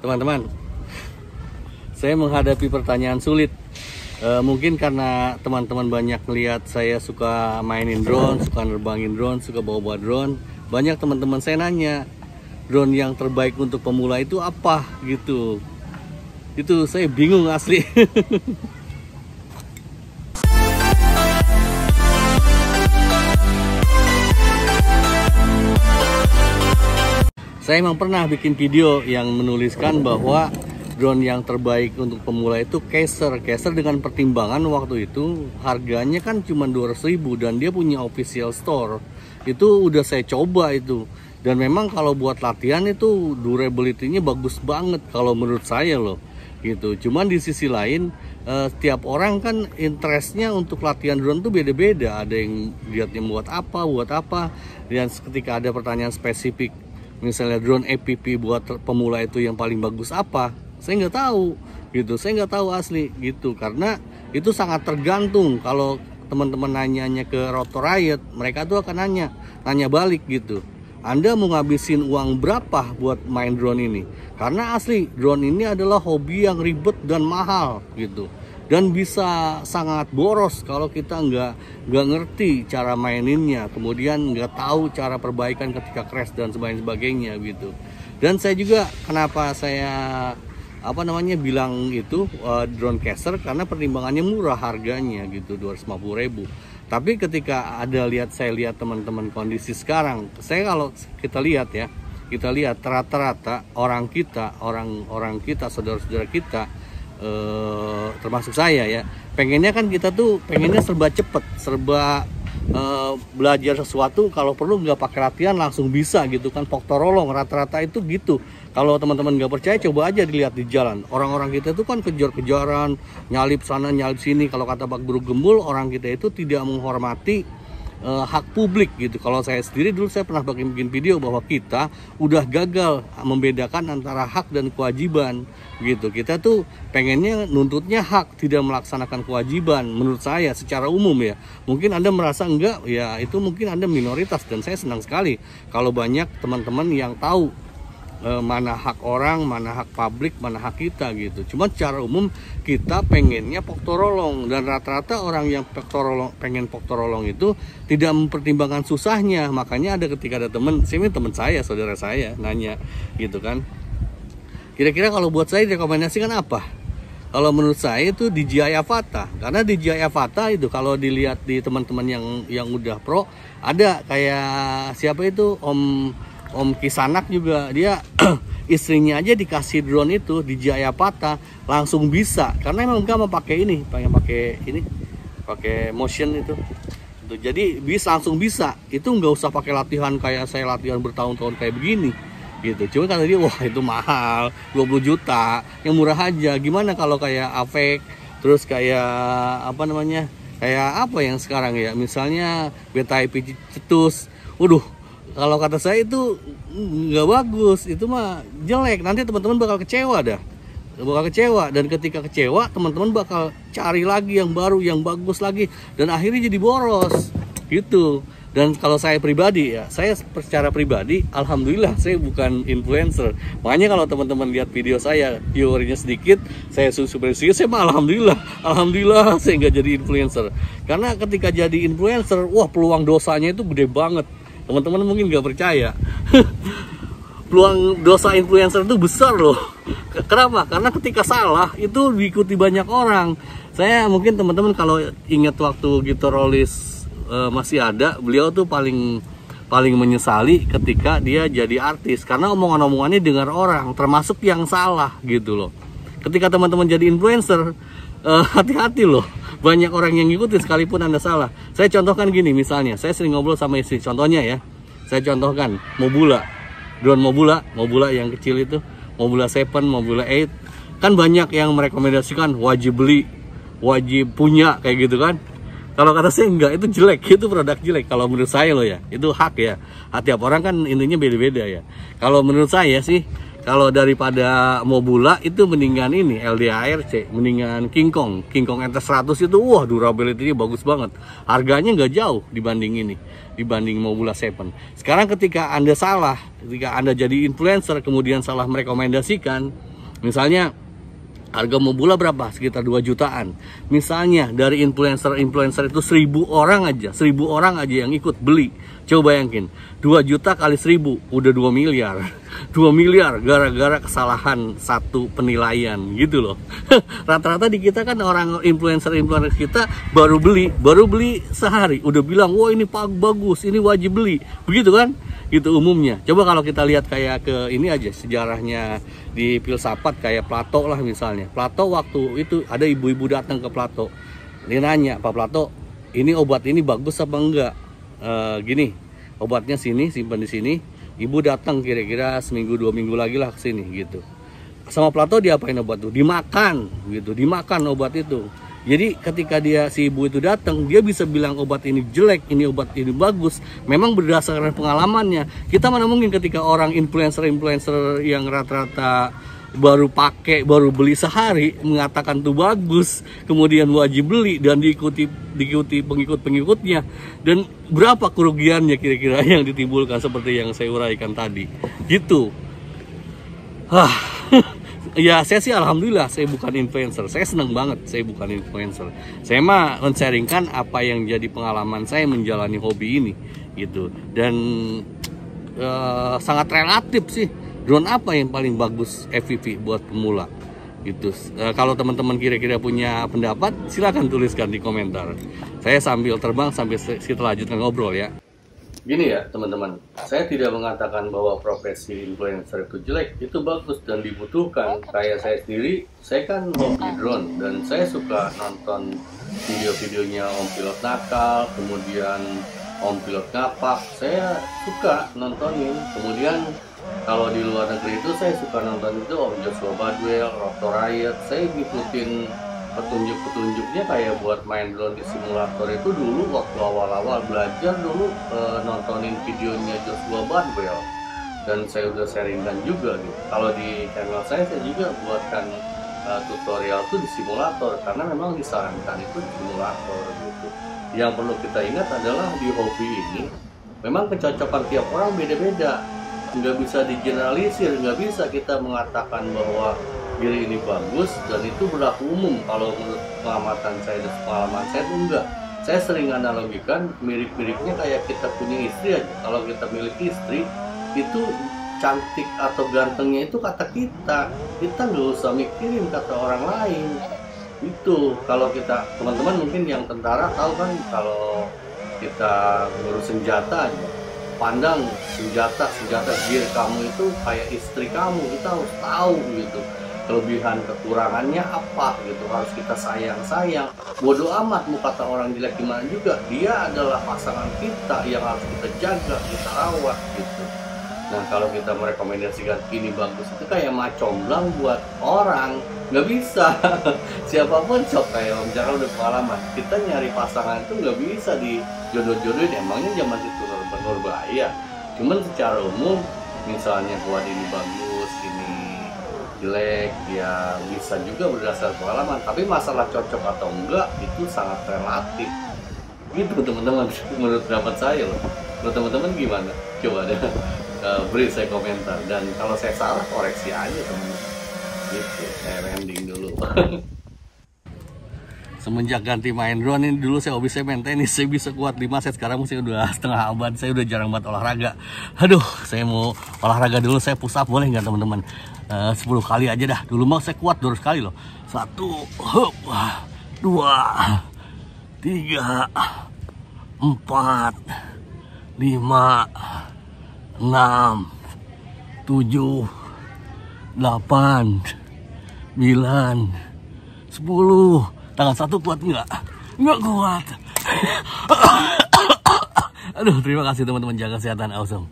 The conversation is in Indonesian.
Teman-teman, saya menghadapi pertanyaan sulit. Mungkin karena teman-teman banyak lihat saya suka mainin drone, suka nerbangin drone, suka bawa-bawa drone. Banyak teman-teman saya nanya, drone yang terbaik untuk pemula itu apa gitu. Itu saya bingung asli. Saya emang pernah bikin video yang menuliskan bahwa drone yang terbaik untuk pemula itu Caser. Caser dengan pertimbangan waktu itu harganya kan cuma 200.000 dan dia punya official store. Itu udah saya coba itu. Dan memang kalau buat latihan itu durability-nya bagus banget kalau menurut saya loh. Gitu. Cuman di sisi lain setiap orang kan interestnya untuk latihan drone tuh beda-beda. Ada yang lihatnya buat apa. Dan ketika ada pertanyaan spesifik, misalnya drone EPP buat pemula itu yang paling bagus apa, saya nggak tahu gitu. Saya nggak tahu asli gitu, karena itu sangat tergantung. Kalau teman-teman nanyanya ke Rotor Riot, mereka tuh akan nanya balik gitu, Anda mau ngabisin uang berapa buat main drone ini? Karena asli drone ini adalah hobi yang ribet dan mahal gitu, dan bisa sangat boros kalau kita nggak ngerti cara maininnya, kemudian nggak tahu cara perbaikan ketika crash dan sebagainya gitu. Dan saya juga kenapa saya bilang itu drone Caser, karena pertimbangannya murah harganya gitu, 250.000. Tapi ketika saya lihat teman-teman kondisi sekarang, kalau kita lihat rata-rata orang kita saudara-saudara kita, termasuk saya ya, pengennya serba cepet, serba belajar sesuatu, kalau perlu nggak pakai latihan langsung bisa gitu kan, poktorolong rata-rata itu gitu. Kalau teman-teman nggak percaya, coba aja dilihat di jalan, orang-orang kita itu kan kejar-kejaran, nyalip sana nyalip sini. Kalau kata Pak Guru Gembul, orang kita itu tidak menghormati hak publik gitu. Kalau saya sendiri dulu saya pernah bikin video bahwa kita udah gagal membedakan antara hak dan kewajiban gitu. Kita tuh pengennya nuntutnya hak, tidak melaksanakan kewajiban. Menurut saya secara umum ya, mungkin Anda merasa enggak, ya itu mungkin Anda minoritas. Dan saya senang sekali kalau banyak teman-teman yang tahu mana hak orang, mana hak publik, mana hak kita gitu. Cuma secara umum kita pengennya poktorolong, dan rata-rata orang yang pengen poktorolong itu tidak mempertimbangkan susahnya. Makanya ketika ada teman saya, saudara saya nanya gitu kan, kira-kira kalau buat saya direkomendasikan apa? Kalau menurut saya itu DJI Avata, karena DJI Avata itu kalau dilihat di teman-teman yang udah pro, ada kayak siapa itu Om Kisanak juga, dia istrinya aja dikasih drone itu DJI Avata langsung bisa, karena memang nggak mau pakai motion itu. Jadi langsung bisa, itu nggak usah pakai latihan kayak saya latihan bertahun-tahun kayak begini gitu. Cuma kata dia, wah itu mahal, 20 juta, yang murah aja. Gimana kalau kayak Avek, terus kayak kayak apa yang sekarang ya, misalnya Beta IP cetus, waduh, kalau kata saya itu nggak bagus, itu mah jelek. Nanti teman-teman bakal kecewa dan ketika kecewa teman-teman bakal cari lagi yang baru, yang bagus lagi, dan akhirnya jadi boros gitu. Dan kalau saya pribadi ya, saya secara pribadi alhamdulillah saya bukan influencer. Makanya kalau teman-teman lihat video saya viewernya sedikit, saya super sedikit, saya mah alhamdulillah saya nggak jadi influencer. Karena ketika jadi influencer, wah peluang dosanya itu gede banget. Teman-teman mungkin nggak percaya. Peluang dosa influencer itu besar loh. Kenapa? Karena ketika salah itu diikuti banyak orang. Saya mungkin teman-teman kalau ingat waktu Gito Rolis masih ada, beliau tuh paling menyesali ketika dia jadi artis, karena omongan-omongannya dengar orang, termasuk yang salah gitu loh. Ketika teman-teman jadi influencer, hati-hati loh, banyak orang yang ngikutin sekalipun Anda salah. Saya contohkan gini, misalnya saya sering ngobrol sama istri, contohnya ya, saya contohkan drone Mobula yang kecil itu, Mobula 7, Mobula 8, kan banyak yang merekomendasikan wajib beli, wajib punya kayak gitu kan. Kalau kata saya enggak, itu jelek, itu produk jelek. Kalau menurut saya loh ya, itu hak ya, tiap orang kan intinya beda-beda ya. Kalau menurut saya sih, kalau daripada Mobula itu mendingan ini LDARC, mendingan King Kong NT100 itu, wah durability-nya bagus banget. Harganya nggak jauh dibanding Mobula 7. Sekarang ketika Anda salah, ketika Anda jadi influencer kemudian salah merekomendasikan, Misalnya harga Mobula berapa? Sekitar 2 jutaan. Misalnya dari influencer itu 1000 orang aja, 1000 orang aja yang ikut beli. Coba bayangin, 2 juta kali 1000 udah 2 miliar. 2 miliar gara-gara kesalahan satu penilaian gitu loh. Rata-rata di kita kan orang influencer kita baru beli sehari udah bilang, "Wah, ini bagus, ini wajib beli." Begitu kan? Gitu umumnya. Coba kalau kita lihat kayak ke ini aja sejarahnya di filsafat kayak Plato lah misalnya. Plato waktu itu ada ibu-ibu datang ke Plato. Dia nanya, "Pak Plato, ini obat ini bagus apa enggak?" Gini, obatnya sini, simpan di sini. Ibu datang kira-kira seminggu 2 minggu lagi lah ke sini gitu. Sama Plato diapain obat itu? Dimakan gitu, dimakan obat itu. Jadi ketika si ibu itu datang, dia bisa bilang obat ini jelek, ini obat ini bagus. Memang berdasarkan pengalamannya. Kita mana mungkin ketika orang influencer yang rata-rata baru pakai, baru beli sehari mengatakan tuh bagus, kemudian wajib beli dan diikuti pengikut-pengikutnya. Dan berapa kerugiannya kira-kira yang ditimbulkan seperti yang saya uraikan tadi. Gitu. Ya saya sih alhamdulillah saya bukan influencer. Saya senang banget saya bukan influencer. Saya mah men-sharingkan apa yang jadi pengalaman saya menjalani hobi ini gitu. Dan sangat relatif sih. Drone apa yang paling bagus FPV buat pemula gitu. Kalau teman-teman kira-kira punya pendapat silahkan tuliskan di komentar. Saya sambil terbang sambil kita lanjutkan ngobrol ya. Gini ya teman-teman, saya tidak mengatakan bahwa profesi influencer itu jelek, itu bagus dan dibutuhkan. Kayak saya sendiri, saya kan hobi drone dan saya suka nonton video-videonya Om Pilot nakal, kemudian Om Pilot ngapak, saya suka nontonin. Kemudian kalau di luar negeri itu saya suka nonton itu Om Joshua Badwell, Rotor Riot. Saya ngikutin petunjuk-petunjuknya kayak buat main drone di simulator itu dulu waktu awal-awal belajar dulu nontonin videonya Joshua Badwell dan saya udah sharingkan juga gitu. Kalau di channel saya juga buatkan tutorial tuh di simulator karena memang disarankan itu di simulator gitu. Yang perlu kita ingat adalah di hobi ini memang kecocokan tiap orang beda-beda, nggak bisa digeneralisir, nggak bisa kita mengatakan bahwa diri ini bagus dan itu berlaku umum. Kalau menurut pengamatan saya dan pengalaman saya itu enggak. Saya sering analogikan mirip-miripnya kayak kita punya istri aja. Kalau kita miliki istri itu cantik atau gantengnya itu kata kita nggak usah mikirin kata orang lain. Itu kalau kita teman-teman mungkin yang tentara tahu kan kalau kita ngurus senjata aja, pandang senjata gear kamu itu kayak istri kamu, kita harus tahu gitu kelebihan kekurangannya apa gitu, harus kita sayang. Bodoh amat mau kata orang jelek gimana juga, dia adalah pasangan kita yang harus kita jaga, kita rawat gitu. Nah kalau kita merekomendasikan ini bagus itu kayak macomblang buat orang, nggak bisa. Siapapun sok kayak Om Jaka udah pengalaman, kita nyari pasangan itu nggak bisa di jodoh-jodohin. Emangnya zaman itu berbahaya. Cuman secara umum misalnya buat ini bagus, ini jelek, ya bisa juga berdasarkan pengalaman. Tapi masalah cocok atau enggak itu sangat relatif gitu teman-teman, menurut pendapat saya loh. Menurut teman-teman gimana? Coba deh beri saya komentar, dan kalau saya salah koreksi aja teman-teman gitu. Saya ending dulu. Semenjak ganti main drone ini, dulu saya hobi saya main tenis, saya bisa kuat 5 set, sekarang saya udah setengah abad, saya udah jarang banget olahraga. Aduh, saya mau olahraga dulu, saya push up boleh nggak teman-teman? 10 kali aja dah, dulu mau saya kuat 200 kali loh. 1, 2, 3, 4, 5, 6, 7, 8, 9, 10. Tangan satu kuat nggak? Nggak kuat. Aduh, terima kasih teman-teman, jaga kesehatan, awesome.